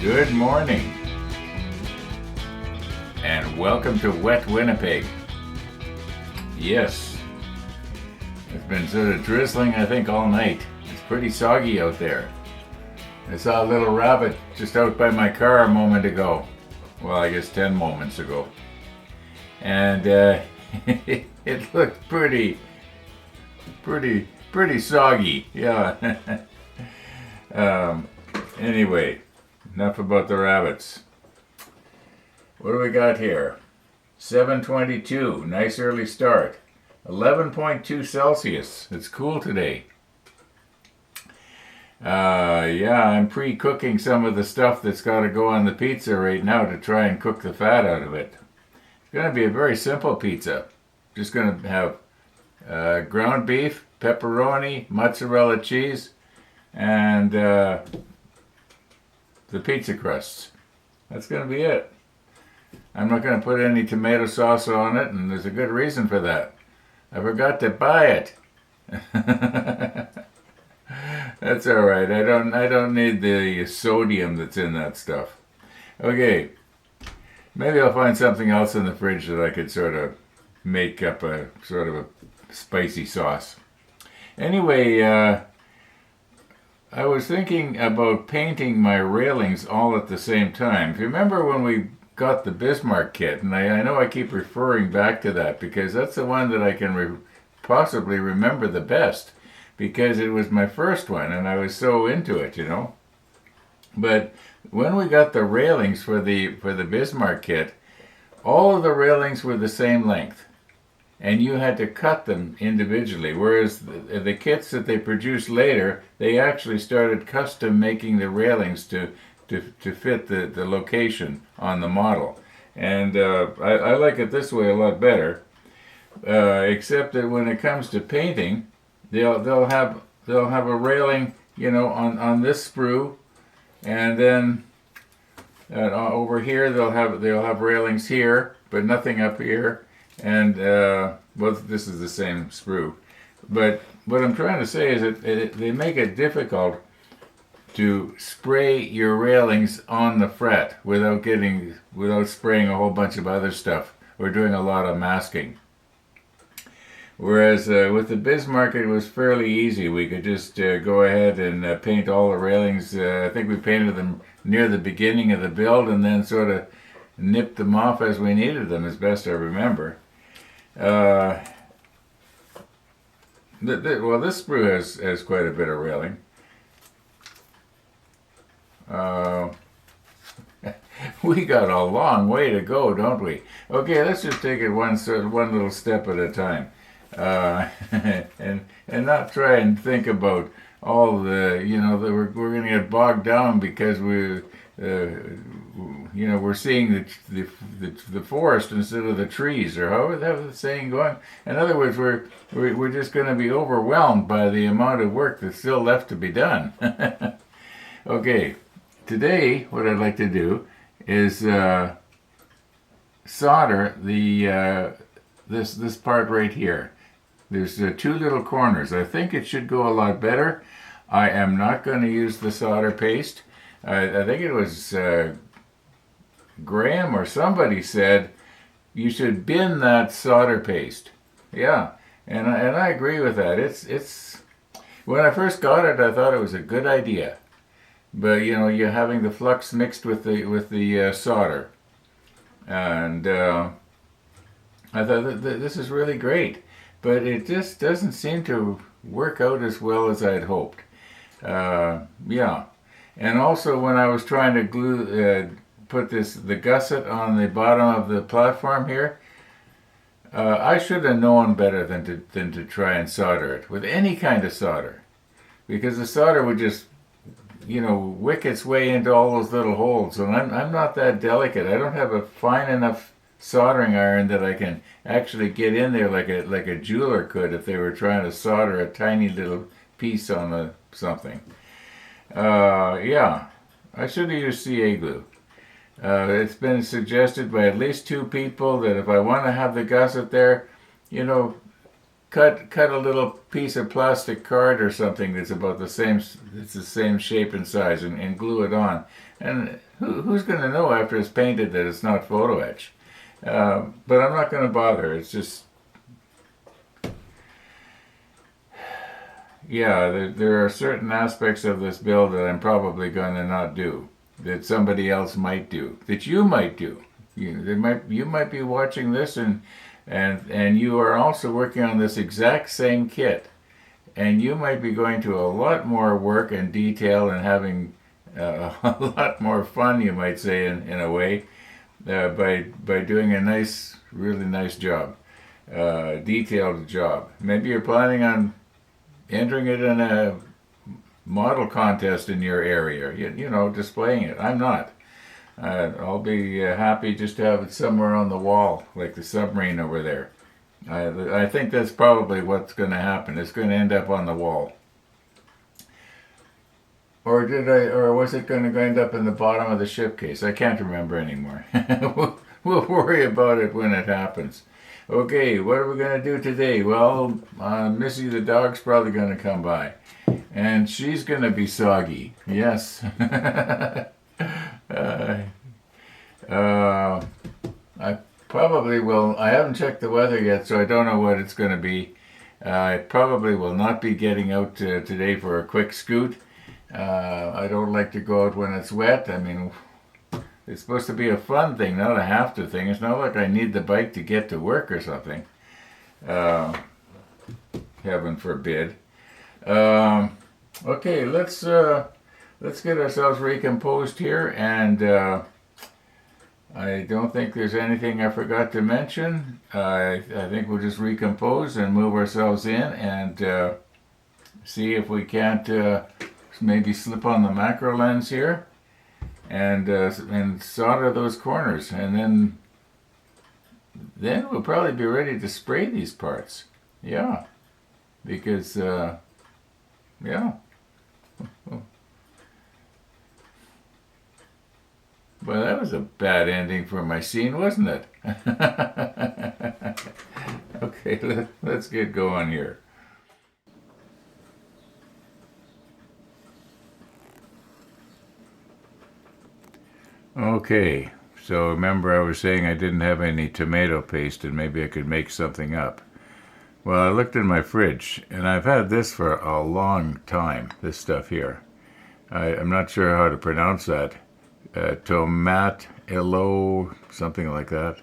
Good morning, and welcome to wet Winnipeg. Yes, it's been sort of drizzling, I think, all night. It's pretty soggy out there. I saw a little rabbit just out by my car a moment ago. Well, I guess 10 moments ago. And it looked pretty soggy, yeah. Anyway, enough about the rabbits. What do we got here? 7:22, nice early start. 11.2 Celsius. It's cool today. Yeah, I'm pre-cooking some of the stuff that's got to go on the pizza right now to try and cook the fat out of it. It's going to be a very simple pizza. Just going to have ground beef, pepperoni, mozzarella cheese, and the pizza crusts. That's going to be it. I'm not going to put any tomato sauce on it, and there's a good reason for that. I forgot to buy it. That's all right. I don't need the sodium that's in that stuff. Okay. Maybe I'll find something else in the fridge that I could sort of make up a sort of a spicy sauce. Anyway, I was thinking about painting my railings all at the same time. If you remember when we got the Bismarck kit, and I know I keep referring back to that because that's the one that I can possibly remember the best because it was my first one and I was so into it, you know. But when we got the railings for the Bismarck kit, all of the railings were the same length. And you had to cut them individually, whereas the kits that they produced later, they actually started custom making the railings to fit the location on the model. And I like it this way a lot better, except that when it comes to painting, they'll have a railing, you know, on this sprue, and then over here they'll have railings here, but nothing up here. And, well, this is the same sprue. But what I'm trying to say is that they make it difficult to spray your railings on the fret without spraying a whole bunch of other stuff or doing a lot of masking. Whereas with the Bismarck, it was fairly easy. We could just go ahead and paint all the railings. I think we painted them near the beginning of the build and then sort of nipped them off as we needed them, as best I remember. Well, this sprue has quite a bit of railing. We got a long way to go, don't we? Okay, let's just take it one little step at a time, and not try and think about all the, you know, that we're going to get bogged down because we're seeing the forest instead of the trees, or however the saying going. In other words, we're just going to be overwhelmed by the amount of work that's still left to be done. Okay, today what I'd like to do is solder this part right here. There's two little corners. I think it should go a lot better. I am not going to use the solder paste. I think it was Graham or somebody said you should bin that solder paste. Yeah, and I agree with that. It's when I first got it, I thought it was a good idea, but you know, you're having the flux mixed with the solder, and I thought that this is really great, but it just doesn't seem to work out as well as I'd hoped. Yeah. And also, when I was trying to put the gusset on the bottom of the platform here, I should have known better than to try and solder it with any kind of solder, because the solder would just, you know, wick its way into all those little holes. And I'm not that delicate. I don't have a fine enough soldering iron that I can actually get in there like a jeweler could if they were trying to solder a tiny little piece on something. Yeah, I should have used CA glue. It's been suggested by at least two people that if I want to have the gusset there, you know, cut a little piece of plastic card or something that's about the same shape and size, and glue it on. And who's going to know after it's painted that it's not photo etch? But I'm not going to bother. It's just, yeah, there are certain aspects of this build that I'm probably going to not do, that somebody else might do, that you might do. You might be watching this, and you are also working on this exact same kit, and you might be going to a lot more work and detail and having a lot more fun, you might say, in a way, by doing a nice, really nice job, detailed job. Maybe you're planning on entering it in a model contest in your area, displaying it. I'm not. I'll be happy just to have it somewhere on the wall, like the submarine over there. I think that's probably what's going to happen. It's going to end up on the wall. Or was it going to end up in the bottom of the ship case? I can't remember anymore. We'll worry about it when it happens. Okay, what are we going to do today? Well, Missy the dog's probably going to come by. And she's going to be soggy. Yes. I probably will. I haven't checked the weather yet, so I don't know what it's going to be. I probably will not be getting out today for a quick scoot. I don't like to go out when it's wet. I mean, it's supposed to be a fun thing, not a have to thing. It's not like I need the bike to get to work or something. Heaven forbid. Okay, let's get ourselves recomposed here, and I don't think there's anything I forgot to mention. I think we'll just recompose and move ourselves in and see if we can't maybe slip on the macro lens here and solder those corners, and then we'll probably be ready to spray these parts. Yeah, because yeah. Well, that was a bad ending for my scene, wasn't it? Okay, let's get going here. Okay, so remember I was saying I didn't have any tomato paste and maybe I could make something up. Well, I looked in my fridge, and I've had this for a long time, this stuff here. I'm not sure how to pronounce that. Tomatelo, something like that.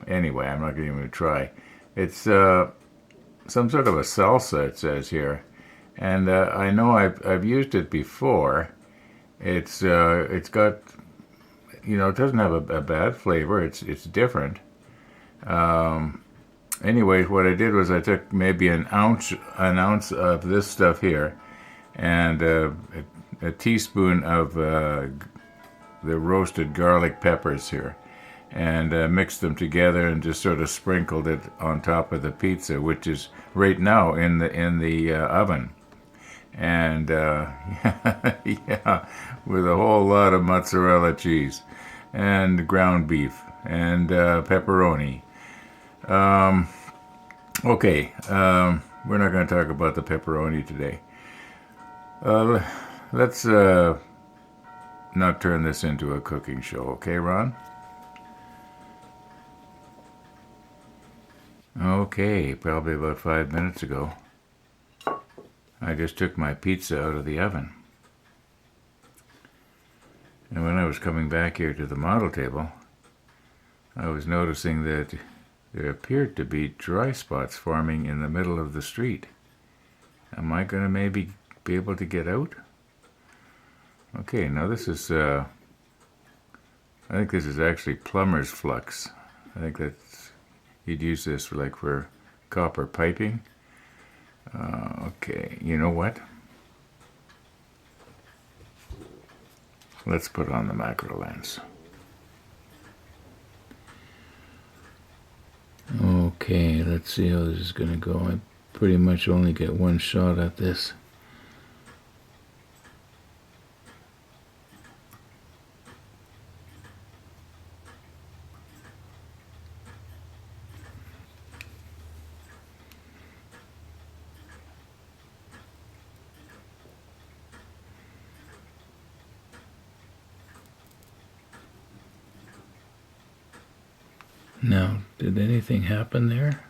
Anyway, I'm not going to even try. It's some sort of a salsa, it says here. And I know I've used it before. It's got, it doesn't have a bad flavor. It's different. Anyway, what I did was I took maybe an ounce of this stuff here, and a teaspoon of the roasted garlic peppers here, and mixed them together and just sort of sprinkled it on top of the pizza, which is right now in the oven, and yeah, with a whole lot of mozzarella cheese and ground beef and pepperoni. Okay, we're not going to talk about the pepperoni today. Let's not turn this into a cooking show, okay, Ron? Okay, probably about 5 minutes ago, I just took my pizza out of the oven. And when I was coming back here to the model table, I was noticing that there appeared to be dry spots forming in the middle of the street. Am I going to maybe be able to get out? Okay, now this is, I think this is actually plumber's flux. I think that's, you'd use this for copper piping. Okay, you know what? Let's put on the macro lens. Okay, let's see how this is going to go. I pretty much only get one shot at this. Now, did anything happen there?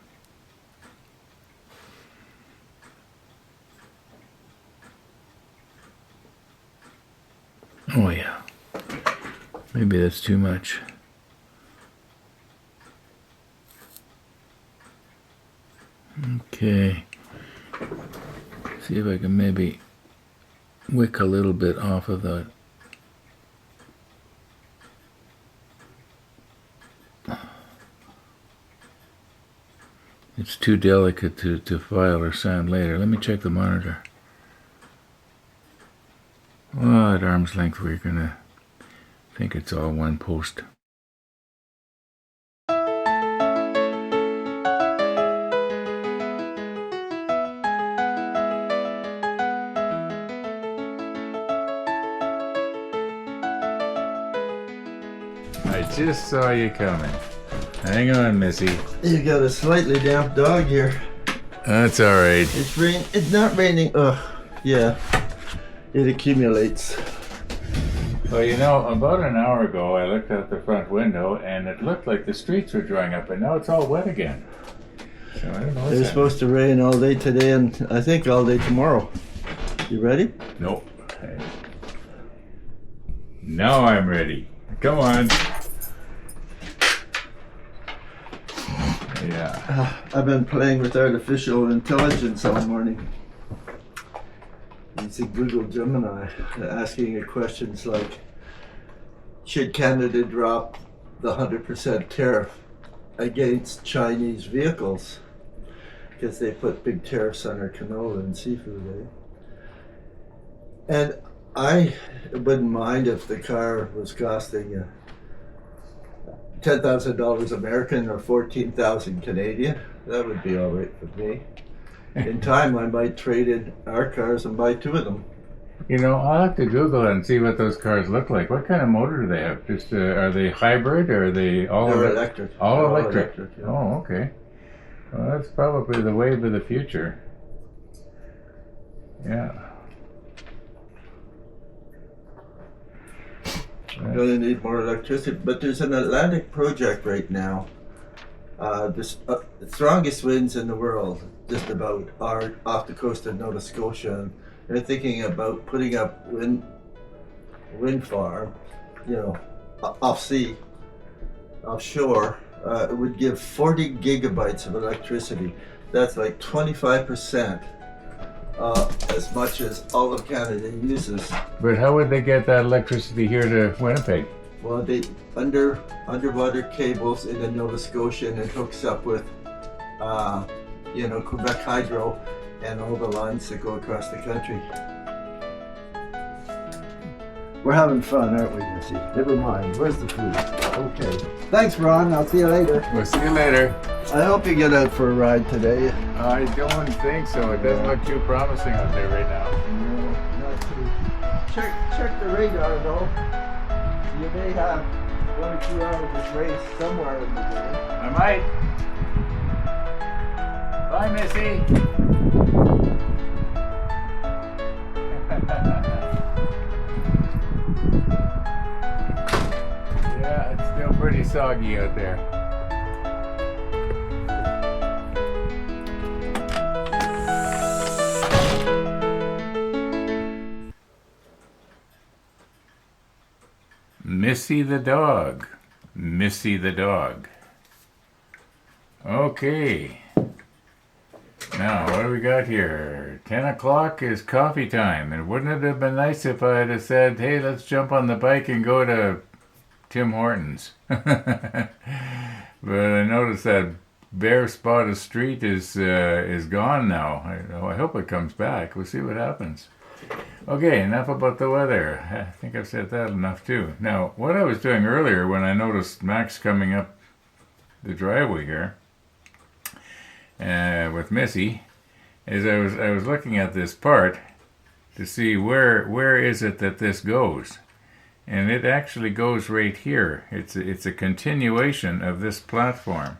Oh yeah. Maybe that's too much. Okay. See if I can maybe wick a little bit off of the It's too delicate to file or sand later. Let me check the monitor. Well, at arm's length we're gonna think it's all one post. I just saw you coming. Hang on, Missy. You got a slightly damp dog here. That's all right. It's not raining. Ugh. Yeah. It accumulates. Well, you know, about an hour ago, I looked out the front window, and it looked like the streets were drying up, and now it's all wet again. So I don't know what's It's supposed to rain all day today, and I think all day tomorrow. You ready? Nope. Now I'm ready. Come on. Yeah. I've been playing with artificial intelligence all morning. Using Google Gemini, asking it questions like, should Canada drop the 100% tariff against Chinese vehicles? Because they put big tariffs on our canola and seafood, eh? And I wouldn't mind if the car was costing $10,000 American or 14,000 Canadian. That would be all right for me. In time, I might trade in our cars and buy two of them. You know, I'll have to Google it and see what those cars look like. What kind of motor do they have? Just are they hybrid or are they all electric? All electric. Yeah. Oh, okay. Well, that's probably the wave of the future. Yeah. Going to need more electricity, but there's an Atlantic project right now. The strongest winds in the world, just about, are off the coast of Nova Scotia. They're thinking about putting up wind farm, offshore. It would give 40 gigabytes of electricity. That's like 25%. As much as all of Canada uses. But how would they get that electricity here to Winnipeg? Well, they underwater cables into Nova Scotia, and it hooks up with, Quebec Hydro and all the lines that go across the country. We're having fun, aren't we, Missy? Never mind. Where's the food? Okay. Thanks, Ron. I'll see you later. We'll see you later. I hope you get out for a ride today. I don't think so. It doesn't look too promising out there right now. No, not too. Check the radar, though. You may have 1 or 2 hours of race somewhere in the day. I might. Bye, Missy. Yeah, it's still pretty soggy out there. Missy the dog. Missy the dog. Okay. Now, what do we got here? 10 o'clock is coffee time. And wouldn't it have been nice if I had said, hey, let's jump on the bike and go to Tim Hortons. But I noticed that bare spot of street is gone now. I hope it comes back. We'll see what happens. Okay, enough about the weather. I think I've said that enough too. Now, what I was doing earlier when I noticed Max coming up the driveway here with Missy is I was looking at this part to see where is it that this goes. And it actually goes right here. It's a continuation of this platform.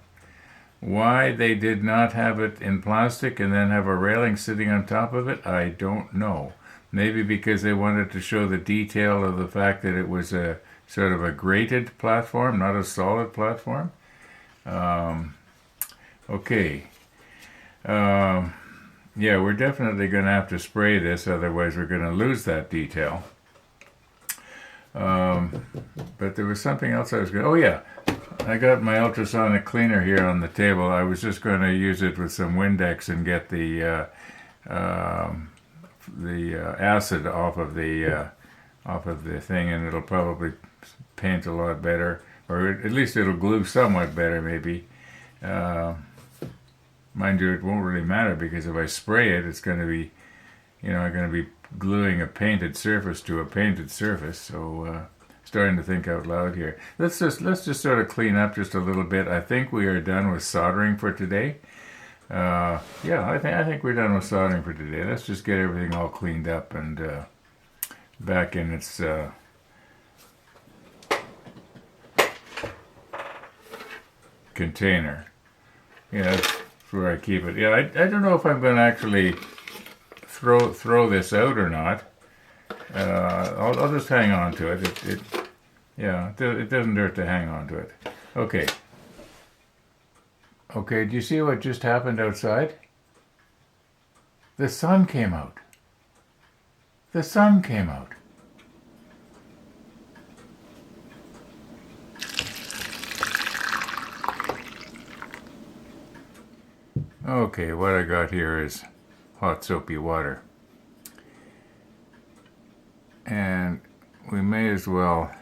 Why they did not have it in plastic and then have a railing sitting on top of it, I don't know. Maybe because they wanted to show the detail of the fact that it was a sort of a grated platform, not a solid platform. Okay. Yeah, we're definitely going to have to spray this, otherwise we're going to lose that detail. But there was something else I was going to... Oh, yeah. I got my ultrasonic cleaner here on the table. I was just going to use it with some Windex and get the acid off of the thing, and it'll probably paint a lot better, or at least it'll glue somewhat better, maybe. Mind you, it won't really matter because if I spray it, it's going to be, I'm going to be gluing a painted surface to a painted surface. So, starting to think out loud here. Let's just sort of clean up just a little bit. I think we are done with soldering for today. Yeah, I think we're done with soldering for today. Let's just get everything all cleaned up and back in its container. Yeah, that's where I keep it. Yeah, I don't know if I'm going to actually throw this out or not. I'll just hang on to it. It doesn't hurt to hang on to it. Okay. Okay, do you see what just happened outside? The sun came out. The sun came out. Okay, what I got here is hot soapy water. And we may as well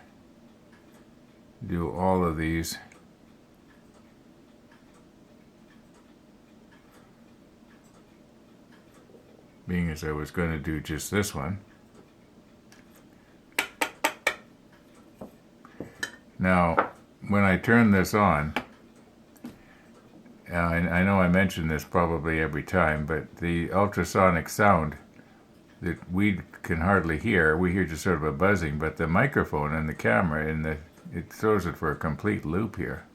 do all of these. Being as I was going to do just this one. Now, when I turn this on, I know I mention this probably every time, but the ultrasonic sound that we can hardly hear, we hear just sort of a buzzing, but the microphone and the camera it throws it for a complete loop here.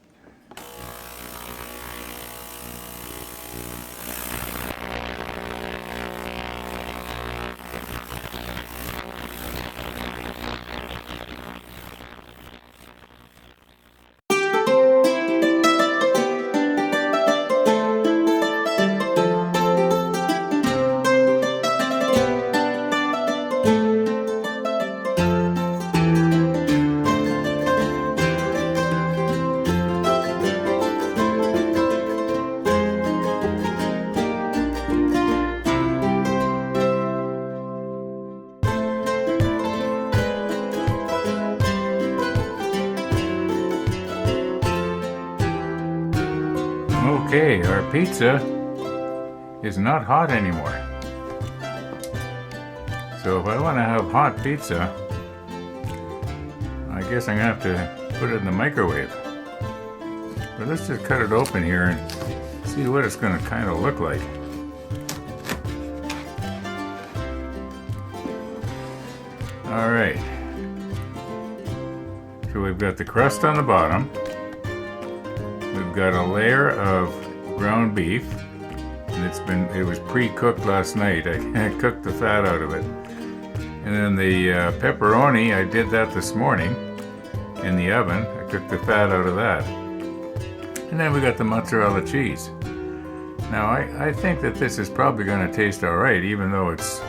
Okay, our pizza is not hot anymore. So if I want to have hot pizza, I guess I'm going to have to put it in the microwave. But let's just cut it open here and see what it's going to kind of look like. Alright. So we've got the crust on the bottom. We've got a layer of ground beef, and it was pre-cooked last night. I cooked the fat out of it. And then the pepperoni, I did that this morning in the oven. I cooked the fat out of that. And then we got the mozzarella cheese. Now I think that this is probably going to taste all right, even though it's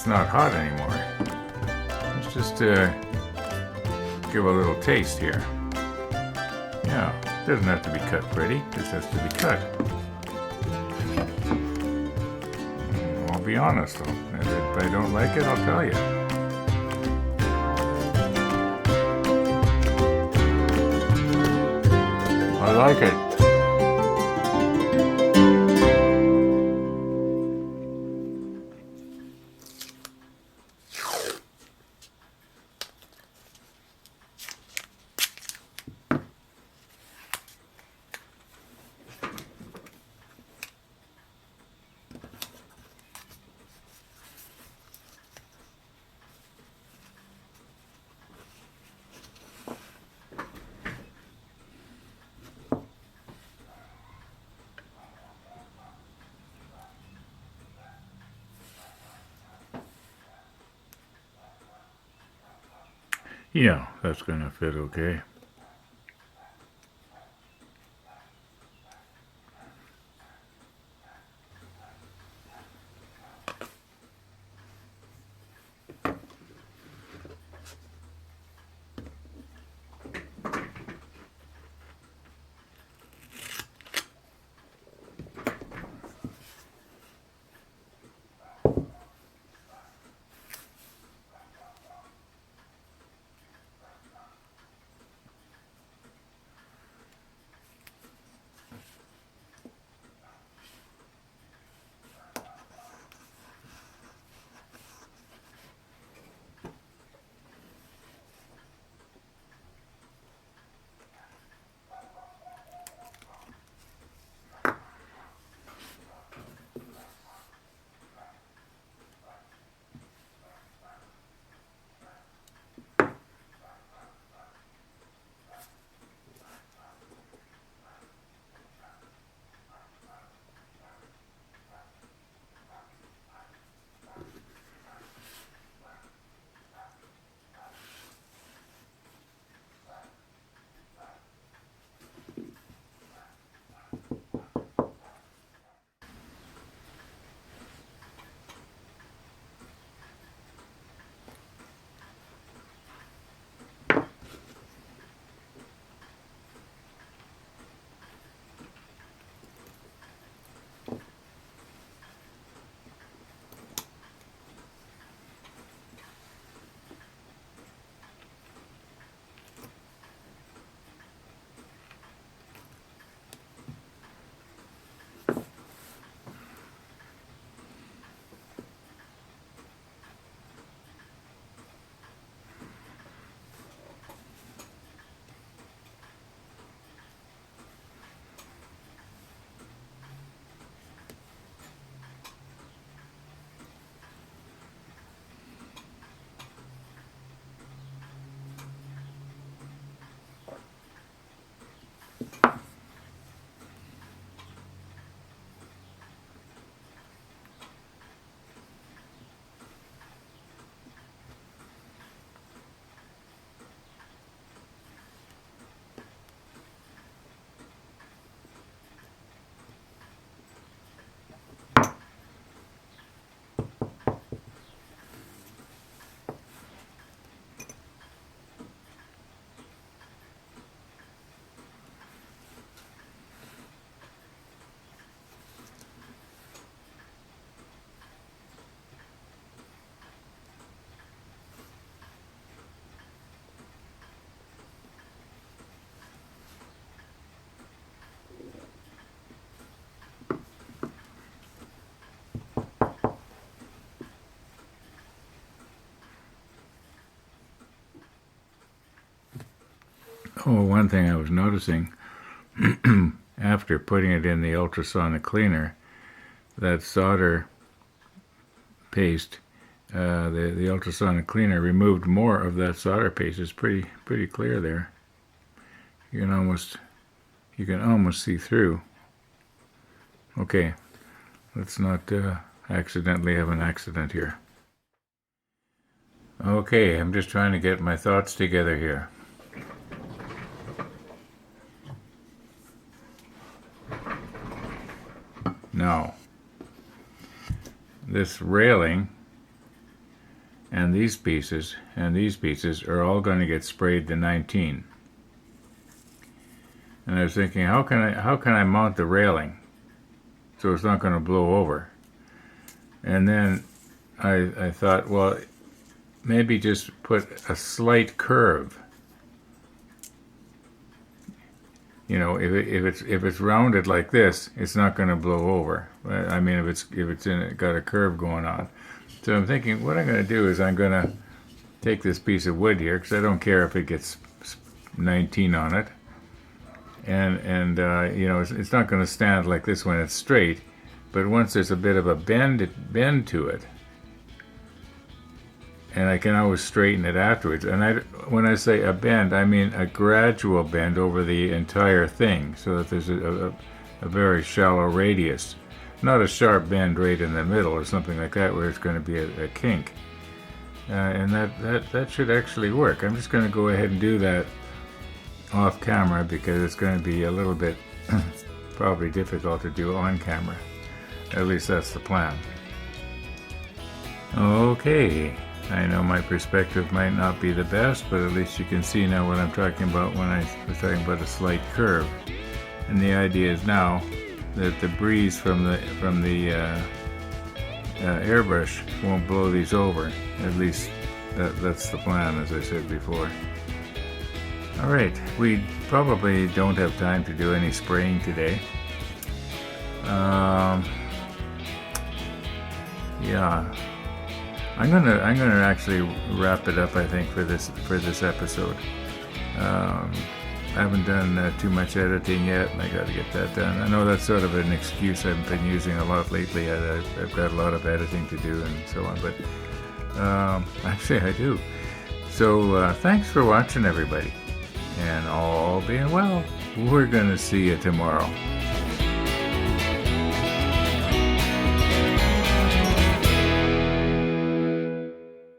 not hot anymore. Let's just give a little taste here. Yeah. Doesn't have to be cut pretty, just has to be cut. I'll be honest though, if I don't like it, I'll tell you. I like it. Yeah, that's gonna fit okay. Oh, one thing I was noticing after putting it in the ultrasonic cleaner, that solder paste, the ultrasonic cleaner removed more of that solder paste. It's pretty clear there. You can almost see through. Okay, let's not accidentally have an accident here. Okay, I'm just trying to get my thoughts together here. Now, this railing and these pieces are all going to get sprayed to 19. And I was thinking, how can I mount the railing so it's not going to blow over? And then I thought, well, maybe just put a slight curve. You know, if it's rounded like this, it's not going to blow over. I mean, if it's got a curve going on. So I'm thinking, what I'm going to do is I'm going to take this piece of wood here, because I don't care if it gets 19 on it, and you know, it's not going to stand like this when it's straight, but once there's a bit of a bend to it, and I can always straighten it afterwards. And when I say a bend, I mean a gradual bend over the entire thing, so that there's a very shallow radius, not a sharp bend right in the middle or something like that where it's going to be a kink. And that should actually work. I'm just going to go ahead and do that off camera, because it's going to be a little bit probably difficult to do on camera. At least that's the plan. Okay, I know my perspective might not be the best, but at least you can see now what I'm talking about when I was talking about a slight curve. And the idea is now that the breeze from the airbrush won't blow these over. At least that's the plan, as I said before. Alright, we probably don't have time to do any spraying today. Yeah, I'm gonna actually wrap it up, I think, for this episode. I haven't done too much editing yet, and I got to get that done. I know that's sort of an excuse I've been using a lot lately. I've got a lot of editing to do and so on, but actually I do. So thanks for watching, everybody, and all being well, we're gonna see you tomorrow.